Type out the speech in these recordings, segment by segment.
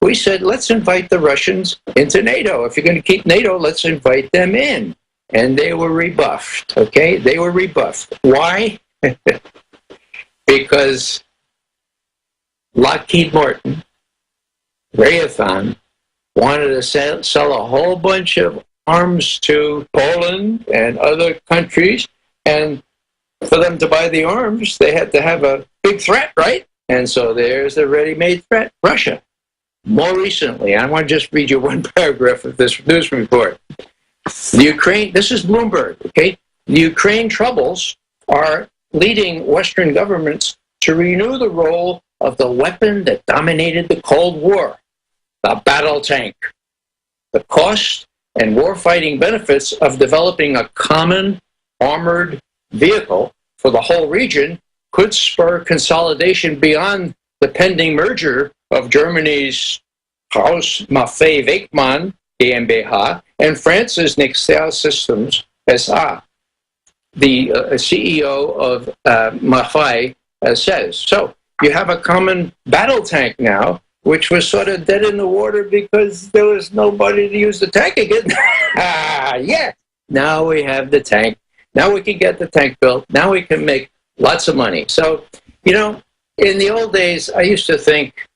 we said, let's invite the Russians into NATO. If you're going to keep NATO, let's invite them in. And they were rebuffed, okay? They were rebuffed. Why? Because Lockheed Martin, Raytheon, wanted to sell a whole bunch of arms to Poland and other countries, and for them to buy the arms, they had to have a big threat, right? And so there's the ready-made threat, Russia. More recently, I want to just read you one paragraph of this news report. The Ukraine, this is Bloomberg, okay? The Ukraine troubles are leading Western governments to renew the role of the weapon that dominated the Cold War, the battle tank. The cost and warfighting benefits of developing a common armored vehicle for the whole region could spur consolidation beyond the pending merger of Germany's Haus-Maffei-Wegmann GmbH and France's Nextel Systems SA. The CEO of Maffei says. So you have a common battle tank now, which was sort of dead in the water because there was nobody to use the tank again. Yeah, now we have the tank. Now we can get the tank built. Now we can make lots of money. So, you know, in the old days, I used to think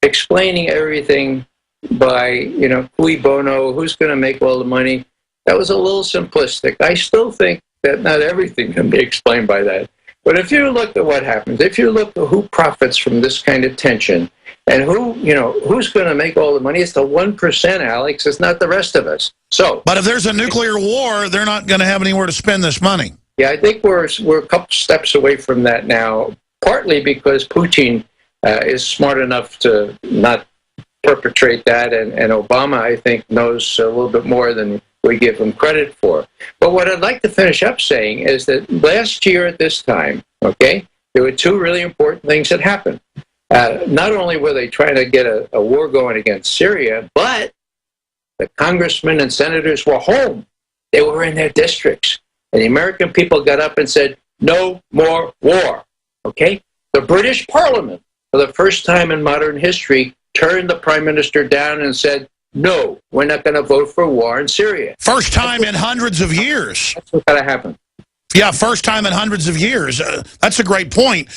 explaining everything by, you know, cui bono, who's going to make all the money, that was a little simplistic. I still think that not everything can be explained by that. But if you look at what happens, if you look at who profits from this kind of tension, and who, you know, who's going to make all the money, it's the 1%, Alex. It's not the rest of us. So, but if there's a nuclear war, they're not going to have anywhere to spend this money. Yeah, I think we're a couple steps away from that now, partly because Putin is smart enough to not perpetrate that, and Obama, I think, knows a little bit more than we give him credit for. But what I'd like to finish up saying is that last year at this time, okay, there were two really important things that happened. Not only were they trying to get a war going against Syria, but the congressmen and senators were home. They were in their districts. And the American people got up and said, no more war. Okay? The British Parliament, for the first time in modern history, turned the Prime Minister down and said, no, we're not going to vote for war in Syria. First time in hundreds of years. That's what's got to happen. Yeah, first time in hundreds of years. That's a great point.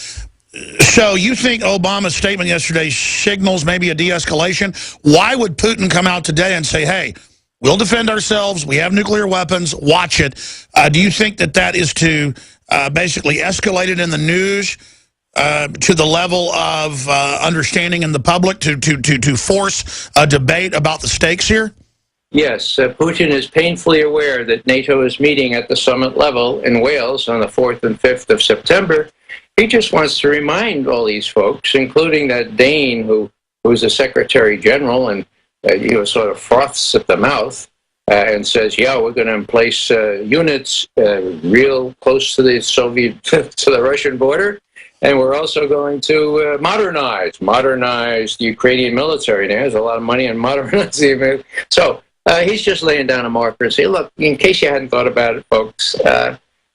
So you think Obama's statement yesterday signals maybe a de-escalation? Why would Putin come out today and say, hey, we'll defend ourselves, we have nuclear weapons, watch it? Do you think that that is to basically escalate it in the news to the level of understanding in the public to force a debate about the stakes here? Yes, Putin is painfully aware that NATO is meeting at the summit level in Wales on the 4th and 5th of September. He just wants to remind all these folks, including that Dane who's a Secretary General and sort of froths at the mouth and says, yeah, we're going to place units real close to the to the Russian border. And we're also going to modernize the Ukrainian military. There's a lot of money in modernizing. So he's just laying down a marker and saying, look, in case you hadn't thought about it, folks,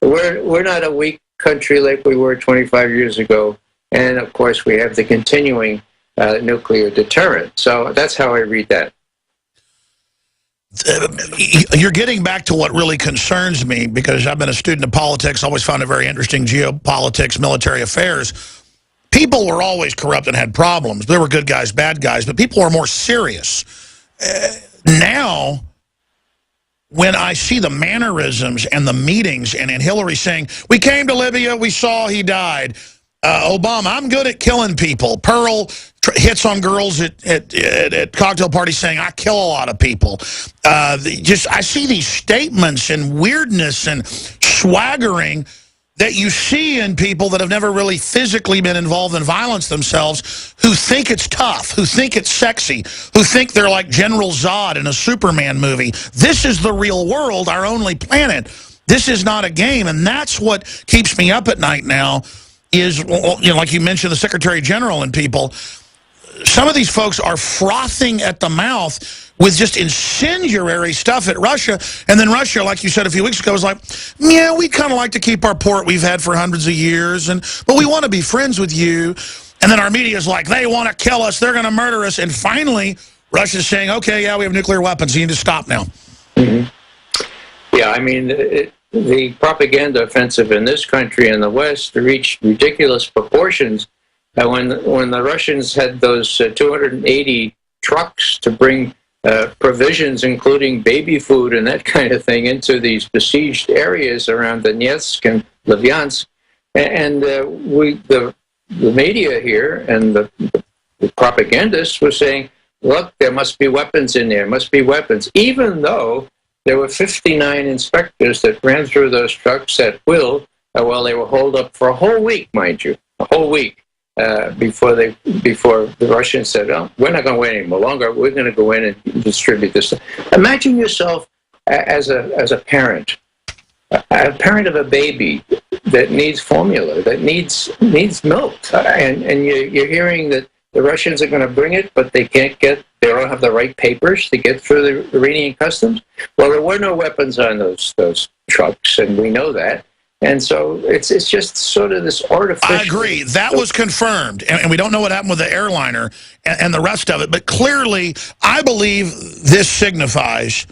we're not a weak country like we were 25 years ago. And, of course, we have the continuing nuclear deterrent. So that's how I read that. You're getting back to what really concerns me, because I've been a student of politics, always found it very interesting, geopolitics, military affairs. People were always corrupt and had problems. There were good guys, bad guys, but people are more serious. Now, when I see the mannerisms and the meetings, and Hillary saying, we came to Libya, we saw he died. Obama, I'm good at killing people. Pearl hits on girls at cocktail parties saying, I kill a lot of people. I see these statements and weirdness and swaggering that you see in people that have never really physically been involved in violence themselves, who think it's tough, who think it's sexy, who think they're like General Zod in a Superman movie. This is the real world, our only planet. This is not a game, and that's what keeps me up at night now. Is, like you mentioned, the Secretary General and people, some of these folks are frothing at the mouth with just incendiary stuff at Russia. And then Russia, like you said a few weeks ago, was like, yeah, we kind of like to keep our port we've had for hundreds of years, but we want to be friends with you. And then our media is like, they want to kill us, they're going to murder us. And finally, Russia's saying, okay, yeah, we have nuclear weapons, you need to stop now. Mm-hmm. Yeah, I mean, the propaganda offensive in this country and the West reached ridiculous proportions. When the Russians had those 280 trucks to bring provisions, including baby food and that kind of thing, into these besieged areas around Donetsk and Lvyansk, and the media here and the propagandists were saying, look, there must be weapons in there, must be weapons, even though there were 59 inspectors that ran through those trucks at will while they were holed up for a whole week, mind you, a whole week, before the Russians said, oh, we're not going to wait any more longer, we're going to go in and distribute this. Imagine yourself as a parent of a baby that needs formula, that needs milk, and you're hearing that the Russians are going to bring it, but they don't have the right papers to get through the Iranian customs. Well, there were no weapons on those trucks, and we know that. And so it's just sort of this artificial... I agree. That was confirmed, and we don't know what happened with the airliner and the rest of it. But clearly, I believe this signifies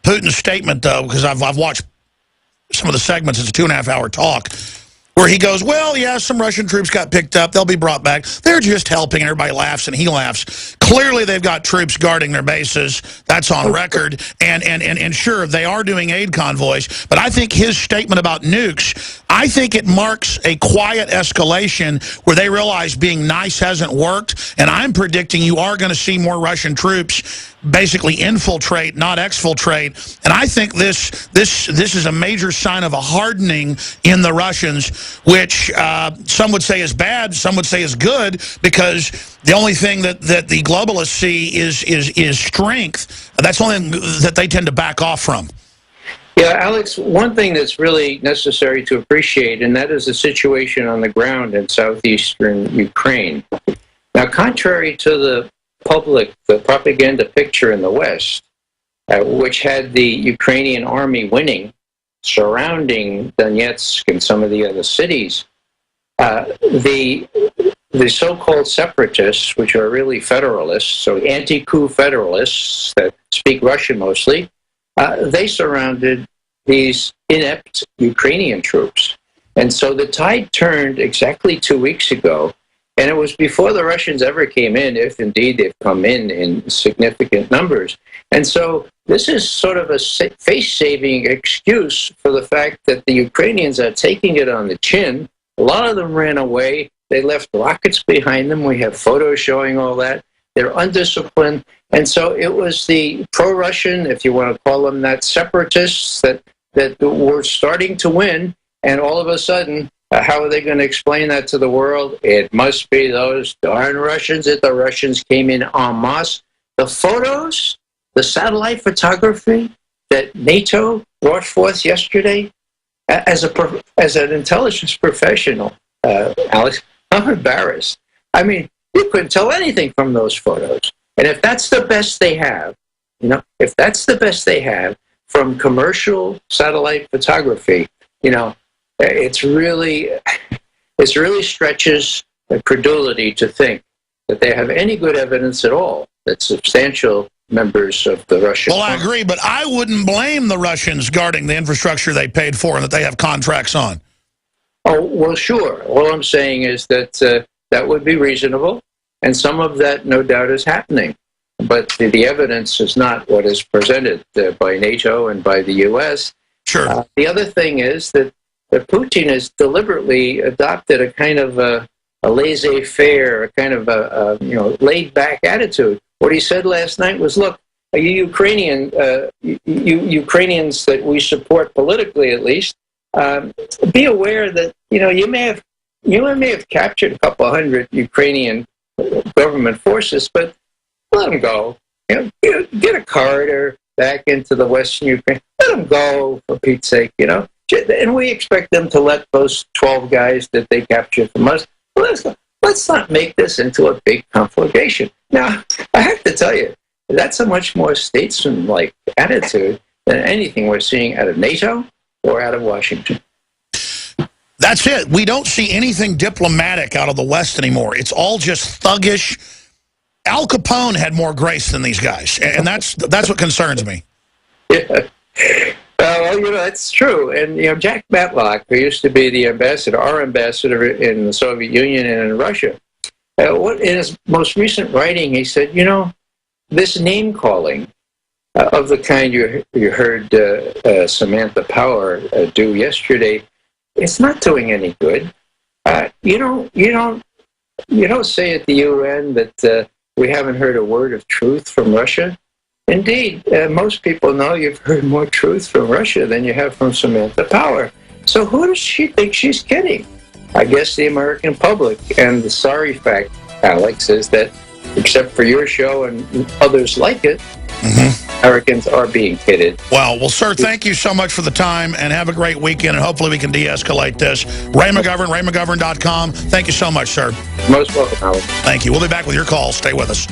Putin's statement, though, because I've watched some of the segments. It's a 2.5-hour talk where he goes, well, yeah, some Russian troops got picked up. They'll be brought back. They're just helping. And everybody laughs, and he laughs. Clearly, they've got troops guarding their bases. That's on record. And sure, they are doing aid convoys. But I think his statement about nukes, I think it marks a quiet escalation where they realize being nice hasn't worked. And I'm predicting you are going to see more Russian troops basically infiltrate, not exfiltrate. And I think this is a major sign of a hardening in the Russians, which some would say is bad, some would say is good, because the only thing that the globalists see is strength. That's the only thing that they tend to back off from. Yeah, Alex, one thing that's really necessary to appreciate, and that is the situation on the ground in southeastern Ukraine. Now, contrary to the propaganda picture in the West, which had the Ukrainian army winning, surrounding Donetsk and some of the other cities, the so-called separatists, which are really federalists, so anti-coup federalists that speak Russian mostly, they surrounded these inept Ukrainian troops. And so the tide turned exactly 2 weeks ago. And it was before the Russians ever came in, if indeed they've come in significant numbers. And so this is sort of a face-saving excuse for the fact that the Ukrainians are taking it on the chin. A lot of them ran away. They left rockets behind them. We have photos showing all that. They're undisciplined. And so it was the pro-Russian, if you want to call them that, separatists that were starting to win. And all of a sudden, how are they going to explain that to the world? It must be those darn Russians that the Russians came in en masse. The photos, the satellite photography that NATO brought forth yesterday, as an intelligence professional, Alex, I'm embarrassed. I mean, you couldn't tell anything from those photos. And if that's the best they have, if that's the best they have from commercial satellite photography, it really stretches the credulity to think that they have any good evidence at all that substantial members of the Russian... Well, I agree, but I wouldn't blame the Russians guarding the infrastructure they paid for and that they have contracts on. Oh, well, sure. All I'm saying is that that would be reasonable, and some of that, no doubt, is happening. But the evidence is not what is presented by NATO and by the U.S. Sure. The other thing is that Putin has deliberately adopted a kind of a laissez-faire, a kind of a laid-back attitude. What he said last night was, look, you Ukrainians that we support politically at least, be aware that you may have captured a couple hundred Ukrainian government forces, but let them go. Get a corridor back into the Western Ukraine. Let them go, for Pete's sake. And we expect them to let those 12 guys that they captured from us. Let's not make this into a big conflagration. Now, I have to tell you, that's a much more statesman-like attitude than anything we're seeing out of NATO or out of Washington. That's it. We don't see anything diplomatic out of the West anymore. It's all just thuggish. Al Capone had more grace than these guys, and that's what concerns me. Yeah. Well, that's true. And, Jack Matlock, who used to be the ambassador, our ambassador in the Soviet Union and in Russia, in his most recent writing, he said, this name-calling of the kind you heard Samantha Power do yesterday, it's not doing any good. You don't say at the UN that we haven't heard a word of truth from Russia. Indeed, most people know you've heard more truth from Russia than you have from Samantha Power. So who does she think she's kidding? I guess the American public. And the sorry fact, Alex, is that except for your show and others like it, Americans are being kidded. Well, sir, thank you so much for the time, and have a great weekend, and hopefully we can de-escalate this. Ray McGovern, RayMcGovern.com. Thank you so much, sir. Most welcome, Alex. Thank you. We'll be back with your calls. Stay with us.